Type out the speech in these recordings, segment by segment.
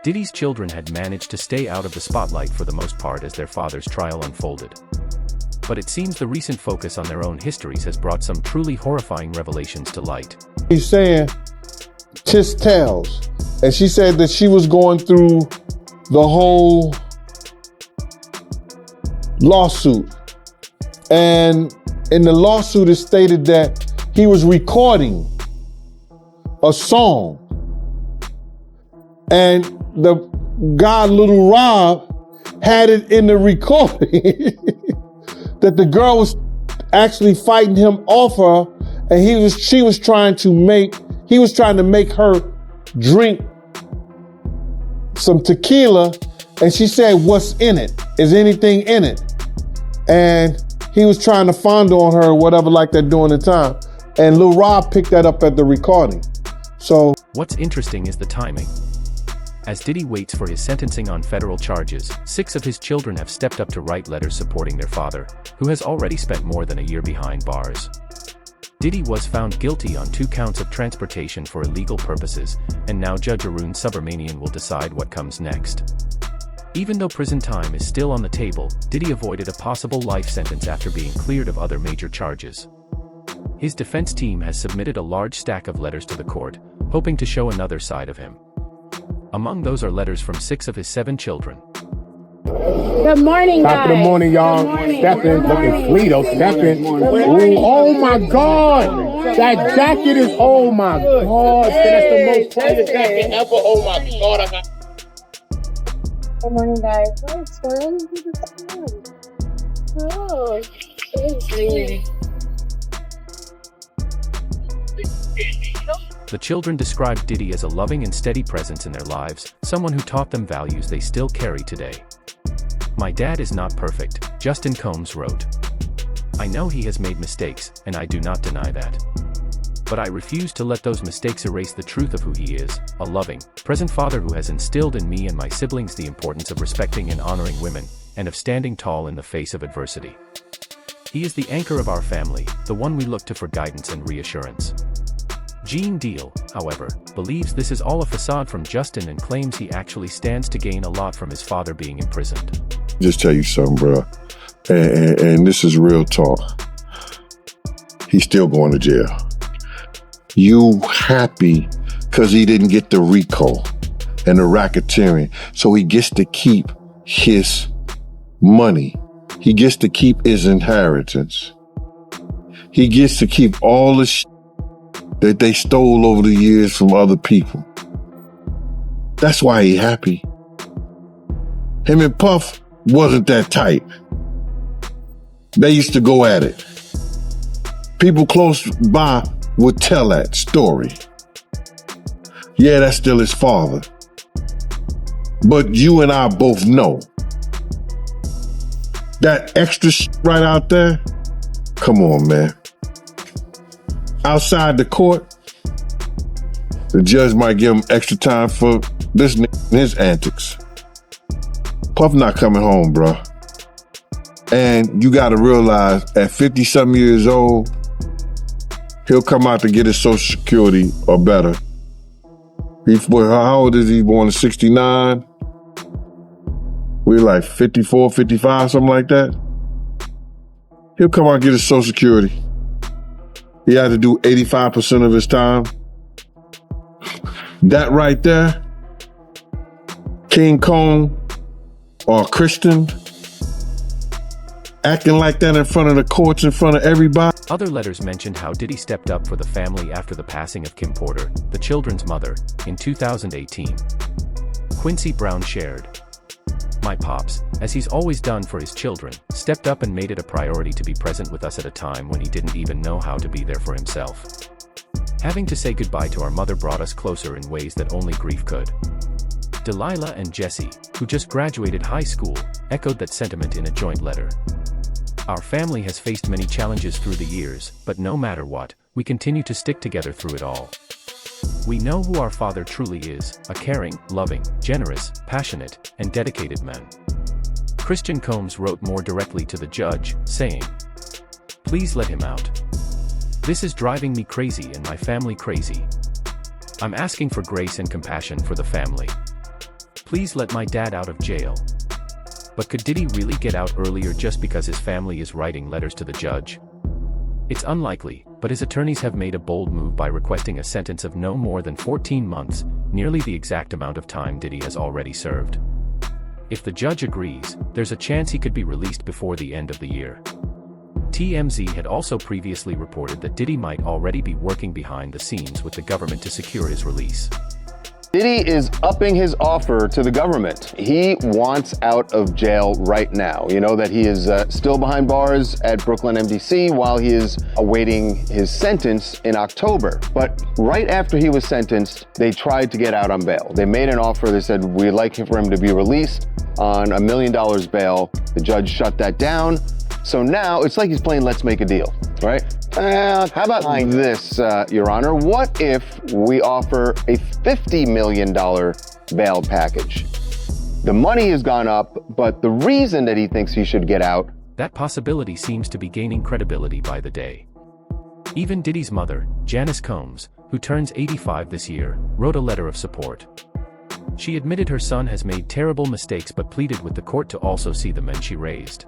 Diddy's children had managed to stay out of the spotlight for the most part as their father's trial unfolded. But it seems the recent focus on their own histories has brought some truly horrifying revelations to light. He's saying, tis tales. And she said that she was going through the whole lawsuit. And in the lawsuit it stated that he was recording a song. And the guy, Little Rob, had it in the recording that the girl was actually fighting him off her, and he was trying to make her drink some tequila, and she said, "What's in it? Is anything in it?" And he was trying to fondle on her or whatever like that during the time. And Lil Rob picked that up at the recording. So what's interesting is the timing. As Diddy waits for his sentencing on federal charges, 6 of his children have stepped up to write letters supporting their father, who has already spent more than a year behind bars. Diddy was found guilty on 2 counts of transportation for illegal purposes, and now Judge Arun Subramanian will decide what comes next. Even though prison time is still on the table, Diddy avoided a possible life sentence after being cleared of other major charges. His defense team has submitted a large stack of letters to the court, hoping to show another side of him. Among those are letters from 6 of his 7 children. Good morning, guys. Top of the morning, y'all. Stepping, looking Fleeto, stepping. Ooh, oh my God. That jacket is, oh my God. That's the most fire jacket ever. Oh my God. Good morning, guys. Hi, son. Oh, thank you. The children described Diddy as a loving and steady presence in their lives, someone who taught them values they still carry today. "My dad is not perfect," Justin Combs wrote. "I know he has made mistakes, and I do not deny that. But I refuse to let those mistakes erase the truth of who he is, a loving, present father who has instilled in me and my siblings the importance of respecting and honoring women, and of standing tall in the face of adversity. He is the anchor of our family, the one we look to for guidance and reassurance." Gene Deal, however, believes this is all a facade from Justin and claims he actually stands to gain a lot from his father being imprisoned. just tell you something, bro. And this is real talk. He's still going to jail. You happy because he didn't get the RICO and the racketeering, so he gets to keep his money. He gets to keep his inheritance. He gets to keep all the that they stole over the years from other people. That's why he happy. Him and Puff wasn't that tight. They used to go at it. People close by would tell that story. Yeah, that's still his father. But you and I both know that extra right out there, come on, man. Outside the court, the judge might give him extra time for this and his antics. Puff not coming home, bro. And you gotta realize at 50-something years old, he'll come out to get his Social Security or better. How old is he? Born in 69? We're like 54, 55, something like that. He'll come out and get his Social Security. He had to do 85% of his time. That right there, King Kong or Christian, acting like that in front of the courts, in front of everybody. Other letters mentioned how Diddy stepped up for the family after the passing of Kim Porter, the children's mother, in 2018. Quincy Brown shared, "My pops, as he's always done for his children, stepped up and made it a priority to be present with us at a time when he didn't even know how to be there for himself. Having to say goodbye to our mother brought us closer in ways that only grief could." Delilah and Jesse, who just graduated high school, echoed that sentiment in a joint letter. "Our family has faced many challenges through the years, but no matter what, we continue to stick together through it all. We know who our father truly is, a caring, loving, generous, passionate, and dedicated man." Christian Combs wrote more directly to the judge, saying, "Please let him out. This is driving me crazy and my family crazy. I'm asking for grace and compassion for the family. Please let my dad out of jail. But could Diddy really get out earlier just because his family is writing letters to the judge? It's unlikely, but his attorneys have made a bold move by requesting a sentence of no more than 14 months, nearly the exact amount of time Diddy has already served. If the judge agrees, there's a chance he could be released before the end of the year. TMZ had also previously reported that Diddy might already be working behind the scenes with the government to secure his release. Diddy is upping his offer to the government. He wants out of jail right now. You know that he is still behind bars at Brooklyn MDC while he is awaiting his sentence in October. But right after he was sentenced, they tried to get out on bail. They made an offer. They said, we'd like for him to be released on $1 million bail. The judge shut that down. So now it's like he's playing Let's Make a Deal, right? How about this, Your Honor? What if we offer a $50 million bail package? The money has gone up, but the reason that he thinks he should get out... That possibility seems to be gaining credibility by the day. Even Diddy's mother, Janice Combs, who turns 85 this year, wrote a letter of support. She admitted her son has made terrible mistakes but pleaded with the court to also see the men she raised.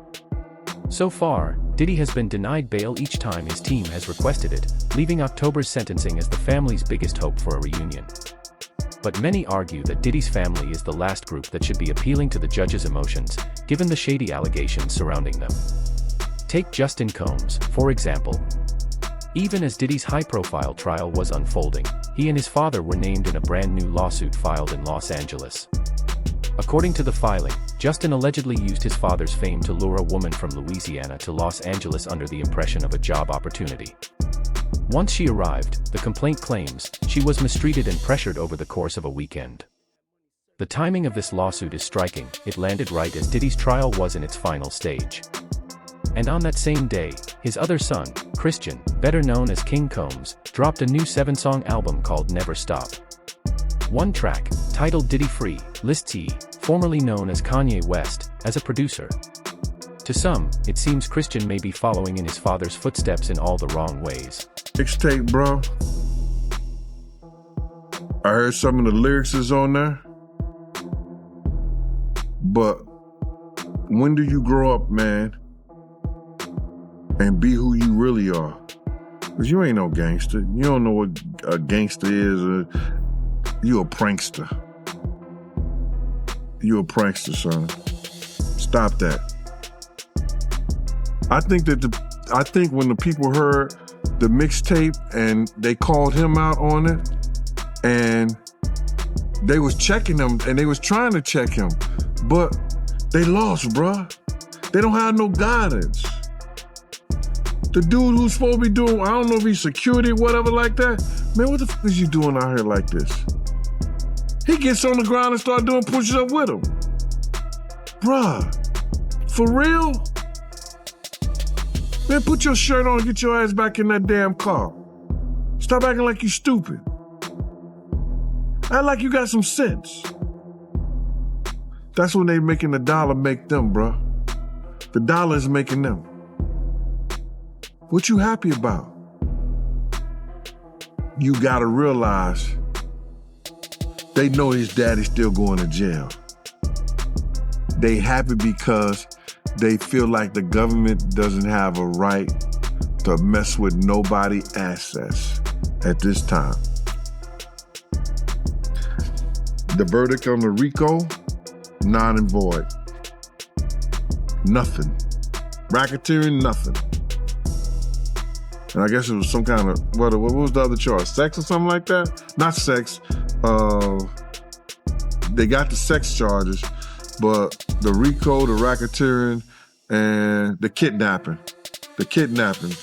So far, Diddy has been denied bail each time his team has requested it, leaving October's sentencing as the family's biggest hope for a reunion. But many argue that Diddy's family is the last group that should be appealing to the judge's emotions, given the shady allegations surrounding them. Take Justin Combs, for example. Even as Diddy's high-profile trial was unfolding, he and his father were named in a brand-new lawsuit filed in Los Angeles. According to the filing, Justin allegedly used his father's fame to lure a woman from Louisiana to Los Angeles under the impression of a job opportunity. Once she arrived, the complaint claims, she was mistreated and pressured over the course of a weekend. The timing of this lawsuit is striking. It landed right as Diddy's trial was in its final stage. And on that same day, his other son, Christian, better known as King Combs, dropped a new 7-song album called Never Stop. One track, titled Diddy Free, lists he, formerly known as Kanye West, as a producer. To some, it seems Christian may be following in his father's footsteps in all the wrong ways. Mixtape, bro. I heard some of the lyrics is on there. But when do you grow up, man, and be who you really are? Because you ain't no gangster. You don't know what a gangster is. You a prankster. You a prankster, son. Stop that. I think when the people heard the mixtape and they called him out on it, and they was checking him and they was trying to check him, but they lost, bruh. They don't have no guidance. The dude who's supposed to be doing, I don't know if he's security or whatever like that, man, what the fuck is you doing out here like this? He gets on the ground and start doing push-ups with him. Bruh, for real? Man, put your shirt on and get your ass back in that damn car. Stop acting like you stupid. Act like you got some sense. That's when they making the dollar make them, bruh. The dollar is making them. What you happy about? You gotta realize they know his daddy's still going to jail. They happy because they feel like the government doesn't have a right to mess with nobody's assets at this time. The verdict on the RICO, non and void. Nothing. Racketeering, nothing. And I guess it was some kind of, what was the other charge? Sex or something like that? Not sex. They got the sex charges, but the RICO, the racketeering, and the kidnapping. The kidnapping.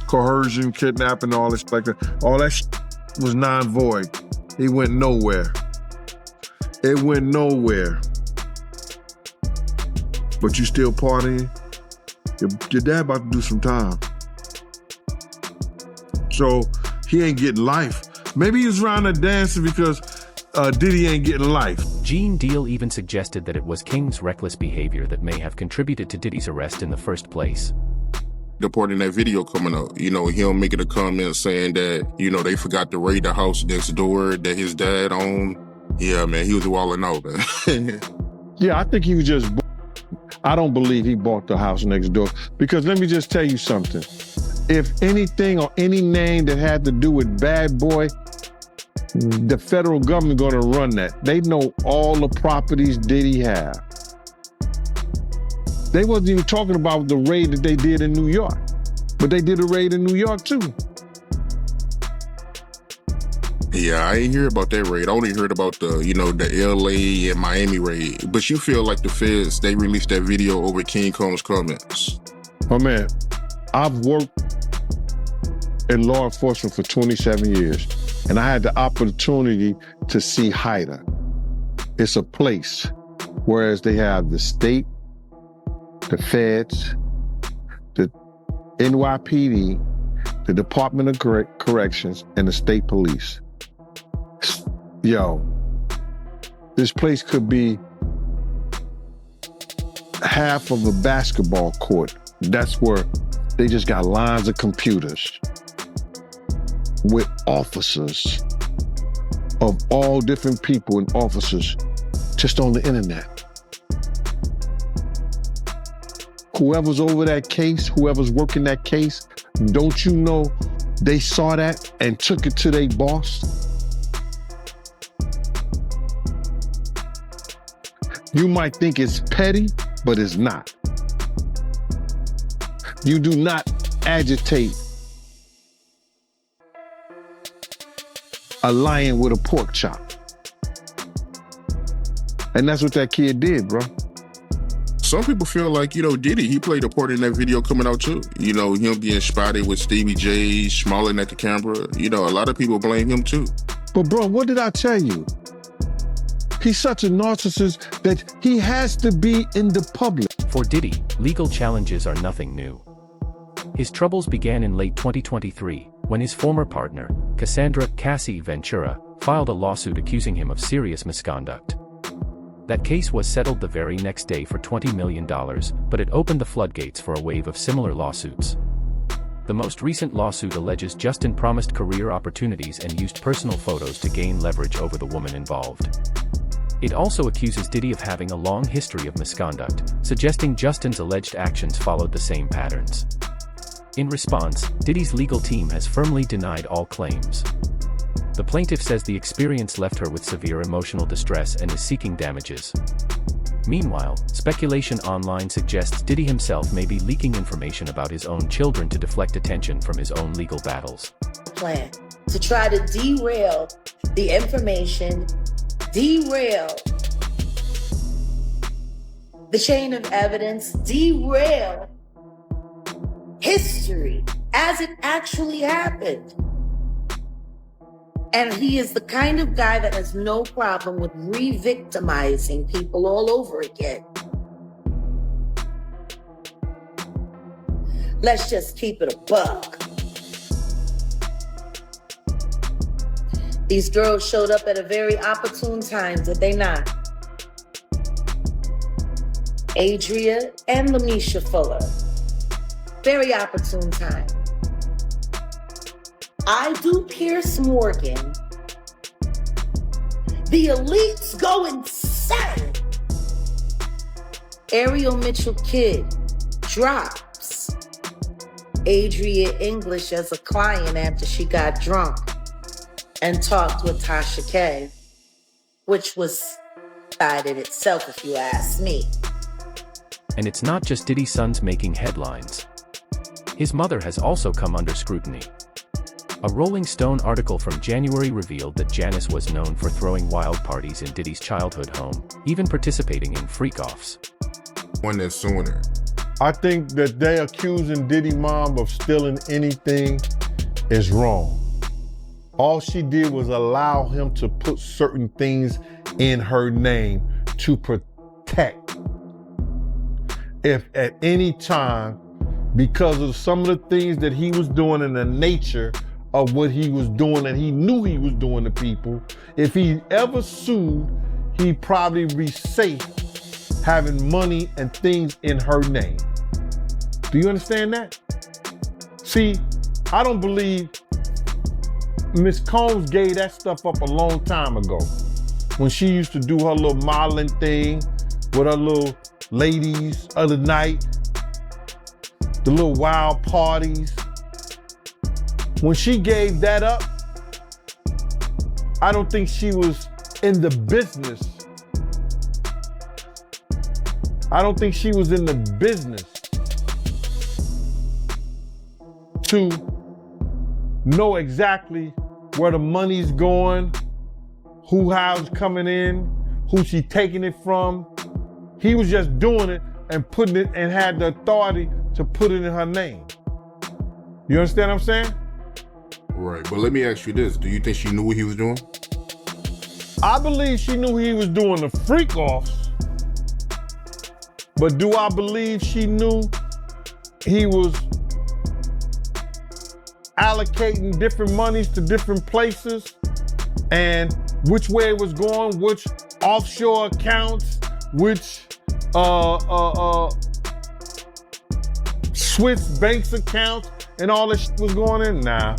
Coercion, kidnapping, all this like that. All that was non-void. It went nowhere. It went nowhere. But you still partying? Your dad about to do some time. So he ain't getting life. Maybe he's around there dancing because Diddy ain't getting life. Gene Deal even suggested that it was King's reckless behavior that may have contributed to Diddy's arrest in the first place. The part in that video coming up, him making a comment saying that, they forgot to raid the house next door that his dad owned. Yeah, man, he was walling out, man. Yeah, I think he was just. I don't believe he bought the house next door, because let me just tell you something. If anything or any name that had to do with Bad Boy, the federal government gonna run that. They know all the properties Diddy have. They wasn't even talking about the raid that they did in New York, but they did a raid in New York too. Yeah, I ain't hear about that raid. I only heard about the, the LA and Miami raid. But you feel like the feds, they released that video over King Combs' comments. Oh man, I've worked in law enforcement for 27 years, and I had the opportunity to see HIDA. It's a place, whereas they have the state, the feds, the NYPD, the Department of Corrections, and the state police. Yo, this place could be half of a basketball court. That's where they just got lines of computers with officers of all different people and officers just on the internet. Whoever's over that case, whoever's working that case, don't you know they saw that and took it to their boss? You might think it's petty, but it's not. You do not agitate a lion with a pork chop. And that's what that kid did, bro. Some people feel like, Diddy, he played a part in that video coming out too. Him being spotted with Stevie J, smiling at the camera. A lot of people blame him too. But bro, what did I tell you? He's such a narcissist that he has to be in the public. For Diddy, legal challenges are nothing new. His troubles began in late 2023, when his former partner, Cassandra "Cassie" Ventura, filed a lawsuit accusing him of serious misconduct. That case was settled the very next day for $20 million, but it opened the floodgates for a wave of similar lawsuits. The most recent lawsuit alleges Justin promised career opportunities and used personal photos to gain leverage over the woman involved. It also accuses Diddy of having a long history of misconduct, suggesting Justin's alleged actions followed the same patterns. In response, Diddy's legal team has firmly denied all claims. The plaintiff says the experience left her with severe emotional distress and is seeking damages. Meanwhile, speculation online suggests Diddy himself may be leaking information about his own children to deflect attention from his own legal battles. Plan to try to derail the information, derail the chain of evidence, derail history as it actually happened. And he is the kind of guy that has no problem with re-victimizing people all over again. Let's just keep it a buck. These girls showed up at a very opportune time, did they not? Adria and Lamisha Fuller. Very opportune time. I do Pierce Morgan. The elites go insane. Ariel Mitchell Kidd drops Adria English as a client after she got drunk and talked with Tasha K, which was bad in itself if you ask me. And it's not just Diddy's sons making headlines. His mother has also come under scrutiny. A Rolling Stone article from January revealed that Janice was known for throwing wild parties in Diddy's childhood home, even participating in freak-offs. One that's sooner. I think that they accusing Diddy mom of stealing anything is wrong. All she did was allow him to put certain things in her name to protect. If at any time, because of some of the things that he was doing and the nature of what he was doing and he knew he was doing to people, if he ever sued, he'd probably be safe having money and things in her name. Do you understand that? See, I don't believe Miss Combs gave that stuff up a long time ago. when she used to do her little modeling thing with her little ladies of the night, the little wild parties. When she gave that up, I don't think she was in the business. I don't think she was in the business to know exactly where the money's going, how's coming in, who she taking it from. He was just doing it and putting it and had the authority to put it in her name. You understand what I'm saying? Right, but let me ask you this. Do you think she knew what he was doing? I believe she knew he was doing the freak-offs, but do I believe she knew he was allocating different monies to different places and which way it was going, which offshore accounts, which Swiss banks accounts and all that shit was going in? Nah.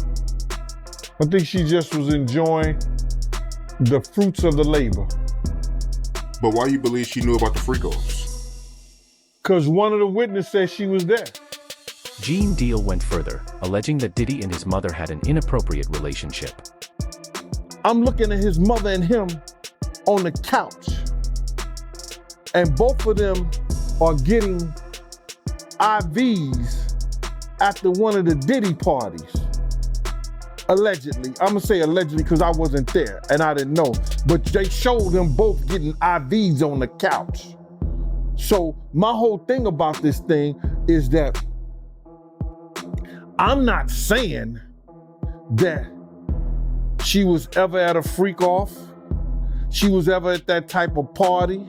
I think she just was enjoying the fruits of the labor. But why you believe she knew about the freak-offs? Because one of the witnesses said she was there. Gene Deal went further, alleging that Diddy and his mother had an inappropriate relationship. I'm looking at his mother and him on the couch, and both of them are getting IVs after one of the Diddy parties. Allegedly. I'm gonna say allegedly because I wasn't there and I didn't know, but they showed them both getting IVs on the couch. So my whole thing about this thing is that I'm not saying that she was ever at a freak off, she was ever at that type of party,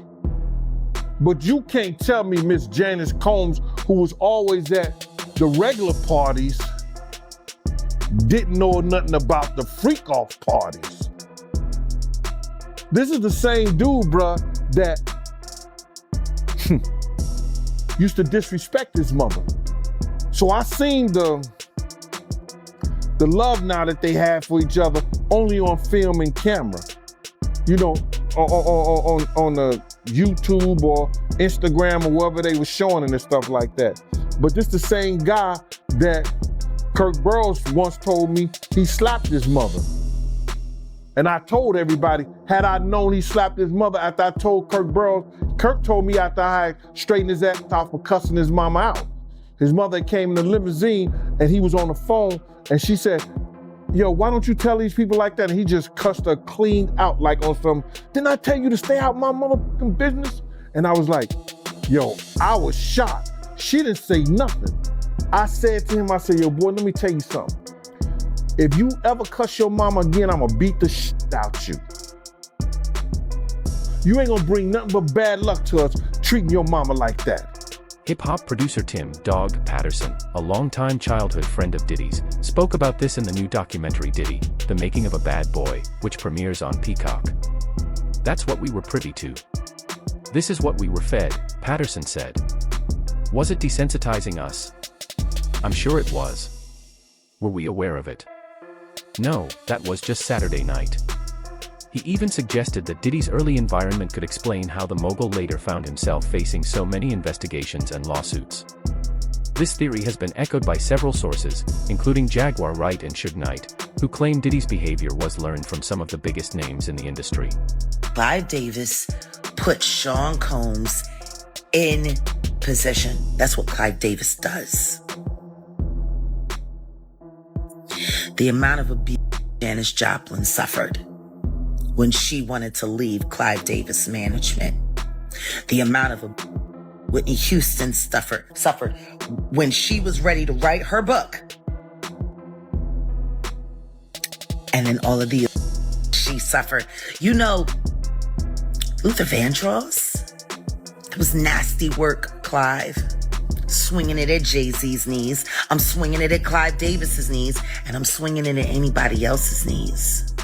but you can't tell me Miss Janice Combs, who was always at the regular parties, didn't know nothing about the freak off parties. This is the same dude, bruh, that used to disrespect his mother. So I seen the love now that they have for each other only on film and camera. You know, on the YouTube or Instagram or wherever they were showing it and stuff like that. But this the same guy that Kirk Burrows once told me he slapped his mother. And I told everybody, had I known he slapped his mother after I told Kirk Burrows, Kirk told me after I had straightened his ass out for cussing his mama out. His mother came in the limousine and he was on the phone and she said, yo, why don't you tell these people like that? And he just cussed her clean out like on some, didn't I tell you to stay out my motherfucking business? And I was like, yo, I was shocked. She didn't say nothing. I said to him, I said, yo, boy, let me tell you something. If you ever cuss your mama again, I'm gonna beat the shit out you. You ain't gonna bring nothing but bad luck to us treating your mama like that. Hip-hop producer Tim "Dog" Patterson, a longtime childhood friend of Diddy's, spoke about this in the new documentary Diddy, The Making of a Bad Boy, which premieres on Peacock. That's what we were privy to. This is what we were fed, Patterson said. Was it desensitizing us? I'm sure it was. Were we aware of it? No, that was just Saturday night. He even suggested that Diddy's early environment could explain how the mogul later found himself facing so many investigations and lawsuits. This theory has been echoed by several sources, including Jaguar Wright and Suge Knight, who claim Diddy's behavior was learned from some of the biggest names in the industry. Clive Davis put Sean Combs in position. That's what Clive Davis does. The amount of abuse Janis Joplin suffered when she wanted to leave Clive Davis management. The amount of abuse Whitney Houston suffered when she was ready to write her book. And then all of the she suffered. You know, Luther Vandross, it was nasty work, Clive. Swinging it at Jay-Z's knees. I'm swinging it at Clive Davis's knees, and I'm swinging it at anybody else's knees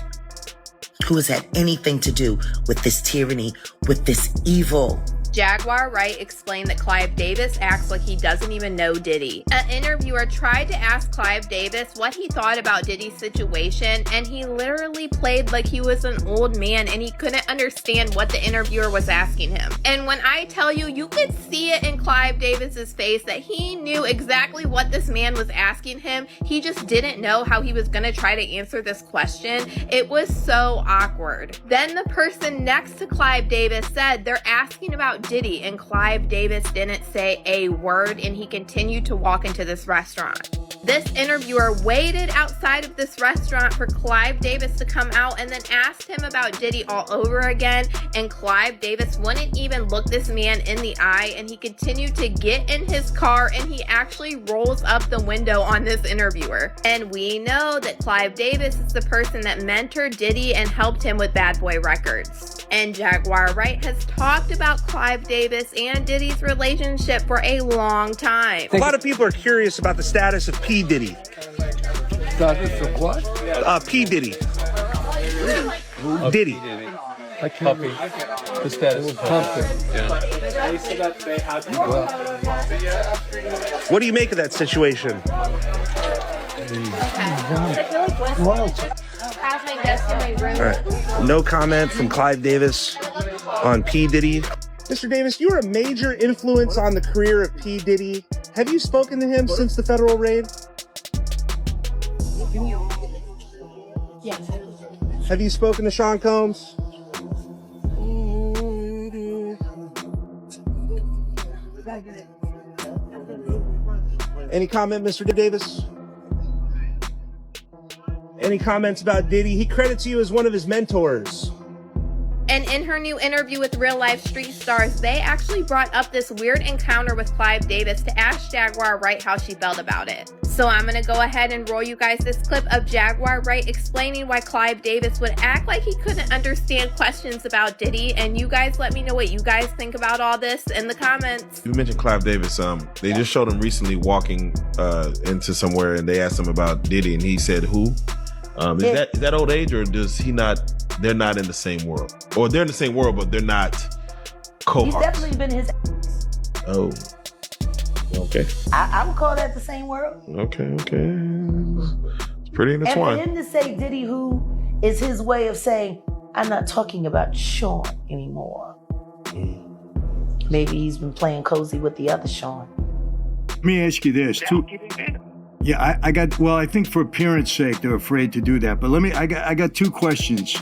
who has had anything to do with this tyranny, with this evil. Jaguar Wright explained that Clive Davis acts like he doesn't even know Diddy. An interviewer tried to ask Clive Davis what he thought about Diddy's situation, and he literally played like he was an old man and he couldn't understand what the interviewer was asking him. And when I tell you, you could see it in Clive Davis's face that he knew exactly what this man was asking him. He just didn't know how he was gonna try to answer this question. It was so awkward. Then the person next to Clive Davis said they're asking about Diddy, and Clive Davis didn't say a word, and he continued to walk into this restaurant. This interviewer waited outside of this restaurant for Clive Davis to come out and then asked him about Diddy all over again, and Clive Davis wouldn't even look this man in the eye, and he continued to get in his car, and he actually rolls up the window on this interviewer. And we know that Clive Davis is the person that mentored Diddy and helped him with Bad Boy Records. And Jaguar Wright has talked about Clive Davis and Diddy's relationship for a long time. A lot of people are curious about the status of P. Diddy. Status of what? P. Diddy. Diddy. I can't read the status of Pumpkin. What do you make of that situation? All right. No comment from Clive Davis on P. Diddy. Mr. Davis, you were a major influence on the career of P. Diddy. Have you spoken to him since the federal raid? Yes. Have you spoken to Sean Combs? Any comment, Mr. Davis? Any comments about Diddy? He credits you as one of his mentors. And in her new interview with Real Life Street Stars, they actually brought up this weird encounter with Clive Davis to ask Jaguar Wright how she felt about it. So I'm gonna go ahead and roll you guys this clip of Jaguar Wright explaining why Clive Davis would act like he couldn't understand questions about Diddy, and you guys let me know what you guys think about all this in the comments. You mentioned Clive Davis. They just showed him recently walking into somewhere, and they asked him about Diddy, and he said, "Who?" Is that old age, or does he not? They're not in the same world, or they're in the same world, but they're not cohorts. He's definitely been his. Oh, okay. I would call that the same world. Okay. It's pretty intertwined. And for him to say Diddy who is his way of saying, I'm not talking about Sean anymore. Maybe he's been playing cozy with the other Sean. Let me ask you this. Yeah, I think for appearance sake, they're afraid to do that. But I got two questions.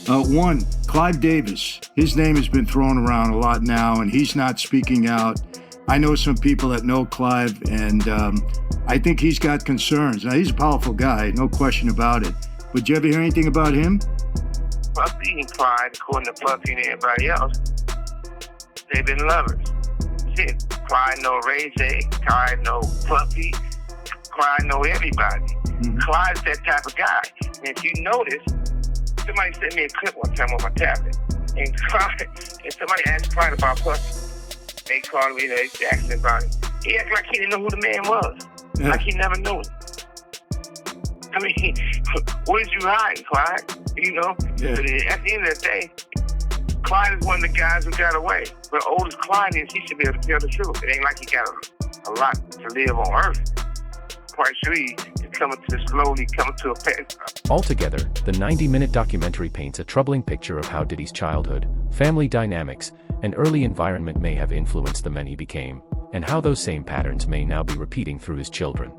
One, Clive Davis, his name has been thrown around a lot now, and he's not speaking out. I know some people that know Clive, and I think he's got concerns. Now, he's a powerful guy, no question about it. But did you ever hear anything about him? Puffy and Clyde, according to Puffy and everybody else, they've been lovers. Shit, Clyde know Ray J, Clyde know Puffy, Clyde know everybody. Mm-hmm. Clyde's that type of guy. And if you notice, somebody sent me a clip one time on my tablet, and somebody asked Clyde about Puffy. They called me, they asked me about it. He acted like he didn't know who the man was. Yeah. Like he never knew him. I mean, what did you hide, Clyde? You know? Yeah. At the end of the day, Clyde is one of the guys who got away. But old as Clyde is, he should be able to tell the truth. It ain't like he got a lot to live on Earth. Quite sure he's slowly coming to a pass. Altogether, the 90-minute documentary paints a troubling picture of how Diddy's childhood, family dynamics, and early environment may have influenced the man he became, and how those same patterns may now be repeating through his children.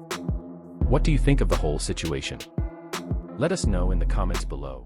What do you think of the whole situation? Let us know in the comments below.